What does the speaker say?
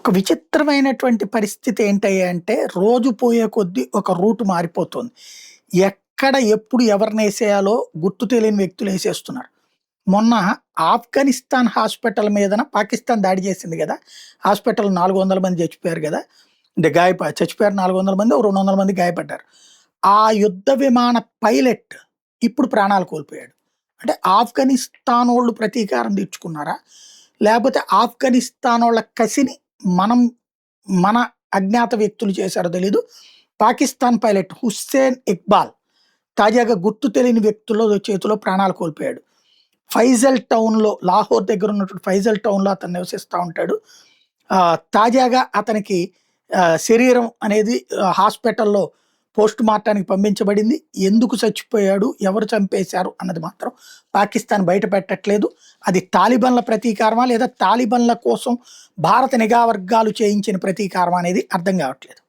ఒక విచిత్రమైనటువంటి పరిస్థితి ఏంటయ్యా అంటే, రోజు పోయే కొద్దీ ఒక రూట్ మారిపోతుంది. ఎక్కడ, ఎప్పుడు ఎవరినేసేయాలో గుర్తు తెలియని వ్యక్తులేసేస్తున్నారు. మొన్న ఆఫ్ఘనిస్తాన్ హాస్పిటల్ మీదన పాకిస్తాన్ దాడి చేసింది గదా! హాస్పిటల్‌లో 400 మంది చచ్చిపోయారు గదా! అంటే చచ్చిపోయారు 400 మంది, ఓ 200 మంది గాయపడ్డారు. ఆ యుద్ధ విమాన పైలట్ ఇప్పుడు ప్రాణాలు కోల్పోయాడు. అంటే ఆఫ్ఘనిస్తానోళ్ళు ప్రతీకారం తీర్చుకున్నారా? లేపోతే ఆఫ్ఘనిస్తానోళ్ళ కసిని మనం మన అజ్ఞాత వ్యక్తులు చేశారో తెలీదు. పాకిస్తాన్ పైలట్ హుస్సేన్ ఇక్బాల్ తాజాగా గుర్తు తెలియని వ్యక్తుల చేతిలో ప్రాణాలు కోల్పోయాడు. ఫైజల్ టౌన్‌లో లాహోర్ దగ్గర ఉన్నటువంటి ఫైజల్ టౌన్‌లో అతను నివసిస్తా ఉంటాడు. తాజాగా అతనికి శరీరం అనేది హాస్పిటల్‌లో పోస్ట్ మార్టానికి పంపించబడింది. ఎందుకు చచ్చిపోయాడు? ఎవరు చంపేశారు? అన్నది మాత్రం పాకిస్తాన్ బయట పెట్టట్లేదు. అది తాలిబాన్ల ప్రతీకారమా? లేదా తాలిబాన్ల కోసం భారత నిఘా వర్గాలు చేయించిన ప్రతీకారమా అనేది అర్థం కావట్లేదు.